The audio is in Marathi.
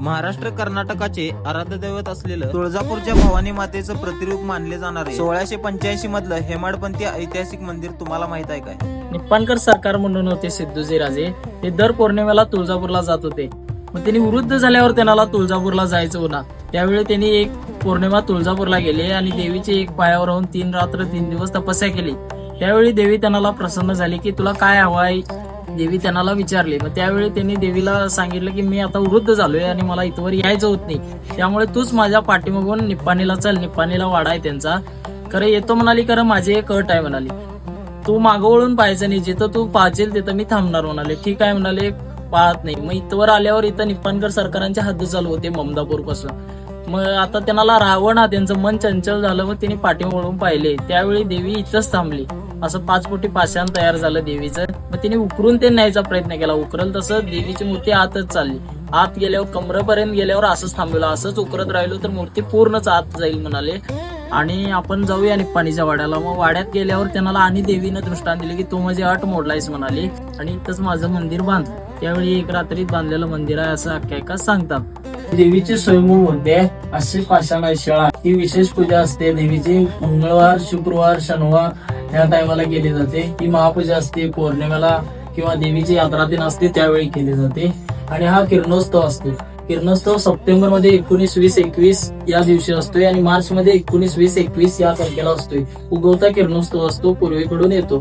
महाराष्ट्र कर्नाटकाचे आराध्य दैवत असलेलं तुळजापूरच्या भवानी मातेचं प्रतिरूप मानले जाणारे 1685 मधलं हेमाडपंथी ऐतिहासिक मंदिर तुम्हाला माहित आहे काय? निप्पाणकर सरकार म्हणून होते सिद्धूजी राजे. ते दर पौर्णिमेला तुळजापूरला जात होते. मग त्यांनी वृद्ध झाल्यावर त्यांना तुळजापूरला जायचं होता. त्यावेळी त्यांनी एक पौर्णिमा तुळजापूरला गेले आणि देवीची एक पायावर राहून 3 रात्र 3 दिवस तपस्या केली. त्यावेळी देवी त्यांना प्रसन्न झाली की तुला काय हवं आहे. देवी त्यांना विचारली. मग त्यावेळी त्यांनी देवीला सांगितलं की मी आता वृद्ध झालोय आणि मला इथवर यायचं होत नाही, त्यामुळे तूच माझ्या पाठीमागून निप्पाणीला चल. निप्पाणीला वाडा आहे त्यांचा. खरं येतो म्हणाली, खरं माझी एक अट आहे म्हणाली, तू मागं वळून पाहायचं नाही, जिथं तू पाहशील तिथं मी थांबणार म्हणाले. ठीक आहे म्हणाले, पाहत नाही. मग इथवर आल्यावर इथं निप्पाणकर सरकारांचे हद्द चालू होते ममदापूर पासून. मग आता त्यांना रावण त्यांचं मन चंचल झालं. मग त्यांनी पाठीमागून पाहिले. त्यावेळी देवी इथंच थांबली. असं 5 फुटी पाषाण तयार झालं देवीचं. मग तिने उकरून ते न्यायचा प्रयत्न केला. उकरल तसं देवीची मूर्ती आतच चालली. आत गेल्यावर कमरेपर्यंत गेल्यावर असंच थांबलं. असंच उकरत राहिलो तर मूर्ती पूर्णच आत जाईल म्हणाले. आणि आपण जाऊया निप्पाणीच्या वाड्याला. मग वाड्यात गेल्यावर त्यांना आणि देवीनं दृष्टांत दिले की तू माझी अट मोडलायस म्हणाली आणि इथंच माझं मंदिर बांध. त्यावेळी एक रात्रीत बांधलेलं मंदिर आहे असं आख्यायिका सांगतात. देवीची स्वयंभू होते अशी पाषाण शाळा. ही विशेष पूजा असते देवीची. मंगळवार, शुक्रवार, शनिवार या टायमाला केली जाते. ही महापूजा असते पौर्णिमेला किंवा देवीची यात्रा दिन असते त्यावेळी केली जाते. आणि हा किरणोत्सव असतो. किरणोत्सव सप्टेंबर मध्ये 19, 20, 21 या दिवशी असतोय आणि मार्च मध्ये 19, 20, 21 या तारखेला असतोय. उगवता किरणोत्सव असतो, पूर्वेकडून येतो.